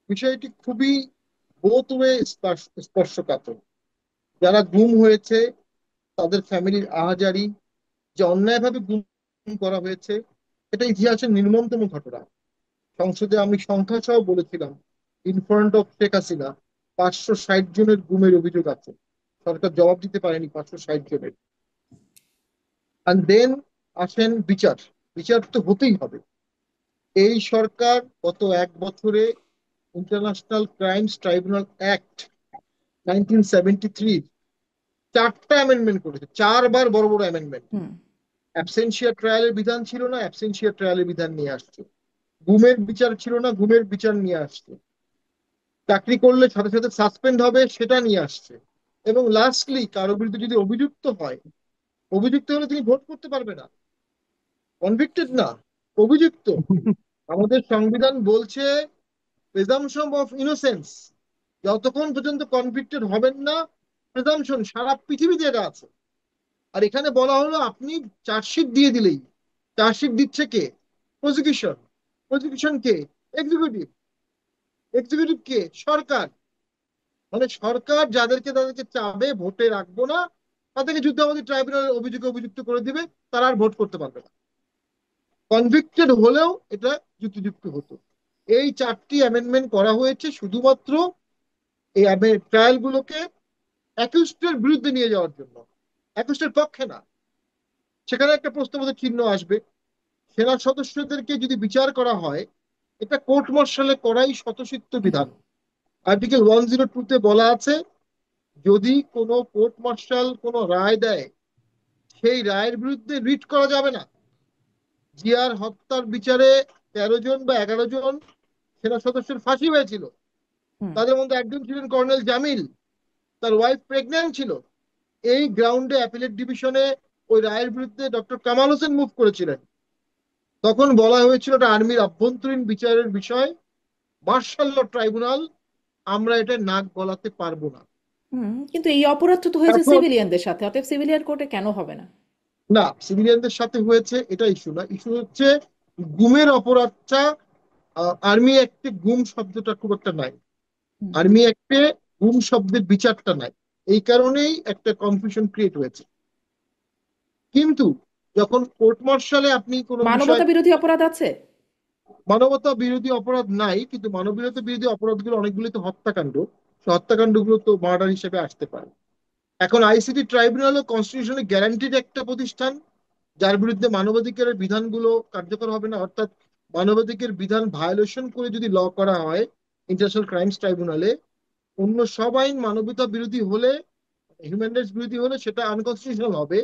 বিষয়টি খুবই both way স্পর্শকাতর। যারা গুম হয়েছে তাদের ফ্যামিলির আহাজারি, যে অন্যায়ভাবে গুম করা হয়েছে, এটা ইতিহাসের নির্মমতম ঘটনা। সংসদে আমি সংখ্যা সহ বলেছিলাম, in front of Sheikh Hasina 560 জনের গুমের অভিযোগ আছে। সরকার জবাব দিতে পারেনি 560 জনের। আর দেন আসেন বিচার। বিচার তো হতেই হবে। এই সরকার গত 1 বছরে ইন্টারন্যাশনাল ক্রাইমস ট্রাইব্যুনাল অ্যাক্ট 1973 4টা অ্যামেন্ডমেন্ট করেছে, 4বার বড় বড় অ্যামেন্ডমেন্ট। হুম। অ্যাবসেন্সিয়া ট্রায়ালের বিধান ছিল না, অ্যাবসেন্সিয়া ট্রায়ালের বিধান নিয়ে আসছে। গুমের বিচার ছিল না, গুমের বিচার নিয়ে আসছে। চাকরি করলে সাথে সাথে সাসপেন্ড হবে, সেটা নিয়ে আসছে। এবং লাস্টলি কারো বিরুদ্ধে যদি অভিযুক্ত হয়, অভিযুক্ত হলে তিনি ভোট করতে পারবে না, কনভিক্টেড না, অভিযুক্ত। আমাদের সংবিধান বলছে প্রেজাম্পশন অফ ইনোসেন্স, যতক্ষণ পর্যন্ত কনভিক্টেড হবেন না, প্রেজাম্পশন সারা পৃথিবীতে এটা আছে। আর এখানে বলা হলো আপনি চার্জশিট দিয়ে দিলেই, চার্জশিট দিচ্ছে কে? প্রসিকিউশন। প্রসিকিউশন কে? এক্সিকিউটিভ। এক্সিকিউটিভ কে? সরকার। মানে সরকার যাদেরকে তাদেরকে চাবে ভোটে রাখবো না, তাদেরকে যুদ্ধাপরাধী ট্রাইব্যুনাল অভিযোগে অভিযুক্ত করে দিবে, তারা আর ভোট করতে পারবে না। কনভিক্টেড হলেও এটা যুক্তিযুক্ত হতো। এই 4টি অ্যামেন্ডমেন্ট করা হয়েছে শুধুমাত্র এই ট্রায়াল গুলোকে অ্যাকিউজডের বিরুদ্ধে নিয়ে যাওয়ার জন্য, অ্যাকিউজডের পক্ষে না। সেখানে একটা প্রশ্নবোধক চিহ্ন আসবে, সেনা সদস্যদেরকে যদি বিচার করা হয়, এটা কোর্ট মার্শালে করাই স্বতঃসিদ্ধ বিধান। আর্টিকেল 102-তে বলা আছে, যদি কোনো কোর্ট মার্শাল কোনো রায় দেয়, সেই রায়ের বিরুদ্ধে রিট করা যাবে না। জিয়ার হত্যার বিচারে 13 জন বা 11 জন সেনা সদস্যের ফাঁসি হয়েছিল। হুম। তাদের মধ্যে একজন ছিলেন কর্নেল জামিল, তার ওয়াইফ প্রেগন্যান্ট ছিল। এই গ্রাউন্ডে অ্যাপিলেট ডিভিশনে ওই রায়ের বিরুদ্ধে ডক্টর কামাল হোসেন মুভ করেছিলেন। তখন বলা হয়েছিল এটা আর্মির আভ্যন্তরীণ বিচারের বিষয়, মার্শাল ল ট্রাইব্যুনাল, আমরা এটা নাক গলাতে পারবো না। হুম, কিন্তু এই অপরাধটা তো হয়েছে এখন সিভিলিয়ানদের সাথে, অতএব সিভিলিয়ান কোর্টে কেন হবে না? না, সিভিলিয়ানদের সাথে হয়েছে এটা ইস্যু না, ইস্যু হচ্ছে গুমের অপরাধটা। আর্মি অ্যাক্টে গুম শব্দটা খুব একটা নাই, হুম। আর্মি অ্যাক্টে গুম শব্দের বিচারটা নাই। এই কারণেই একটা কনফিউশন ক্রিয়েট হয়েছে। কিন্তু যখন কোর্ট মার্শালে আপনি কোনো বিষয়, মানবতা বিরোধী অপরাধ আছে। মানবতা বিরোধী অপরাধ নাই, কিন্তু মানবতা বিরোধী অপরাধগুলো অনেকগুলো তো হত্যাকাণ্ড, সেই হত্যাকাণ্ডগুলো তো মার্ডার হিসেবে আসতে পারে। এখন আইসিটি ট্রাইব্যুনালও কনস্টিটিউশনে গ্যারান্টিড একটা প্রতিষ্ঠান, যার বিরুদ্ধে মানবাধিকারের বিধানগুলো কার্যকর হবে না। অর্থাৎ মানবাধিকার বিধান ভায়োলেশন করে যদি ল করা হয় ইন্টারন্যাশনাল ক্রাইমস ট্রাইব্যুনালে, অন্য সব আইন মানবতা বিরোধী হলে, হিউম্যান রাইটস বিরোধী হলে সেটা আনকনস্টিটিউশনাল হবে,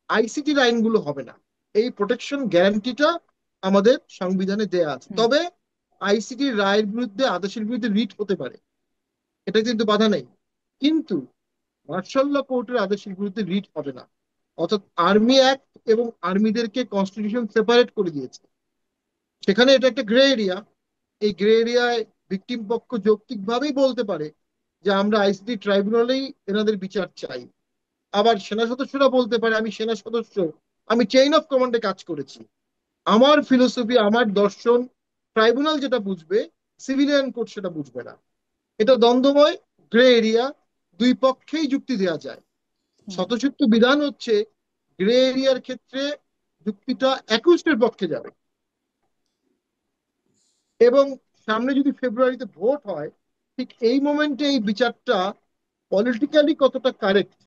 আইসিটির আইনগুলো হবে না। এই প্রোটেকশন গ্যারান্টিটা আমাদের সংবিধানে দেয়া আছে। হুম। তবে আইসিটির রায়ের বিরুদ্ধে, আদেশের বিরুদ্ধে রিট হতে পারে, এটা কিন্তু বাধা নেই। কিন্তু মার্শাল ল কোর্টের আদেশের বিরুদ্ধে রিট হবে না। অর্থাৎ আর্মি অ্যাক্ট এবং আর্মিদেরকে কনস্টিটিউশন সেপারেট করে দিয়েছে। সেখানে এটা একটা গ্রে এরিয়া। এই গ্রে এরিয়ায় ভিকটিম পক্ষ যৌক্তিকভাবেই বলতে পারে যে আমরা আইসিটি ট্রাইব্যুনালেই এনাদের বিচার চাই। আবার সেনা সদস্যরা বলতে পারে আমি সেনা সদস্য, আমি চেইন অফ কমান্ডে কাজ করেছি, আমার ফিলোসফি, আমার দর্শন ট্রাইব্যুনাল যেটা বুঝবে, সিভিলিয়ান কোর্ট সেটা বুঝবে না। এটা দ্বন্দ্বময়, গ্রে এরিয়া, দুই পক্ষেই যুক্তি দেওয়া যায়। হুম। স্বতঃসিদ্ধ বিধান হচ্ছে গ্রে এরিয়ার ক্ষেত্রে যুক্তিটা অ্যাকিউজডের পক্ষে যাবে। এবং সামনে যদি ফেব্রুয়ারিতে ভোট হয়, ঠিক এই মোমেন্টে এই বিচারটা পলিটিক্যালি কতটা কারেক্ট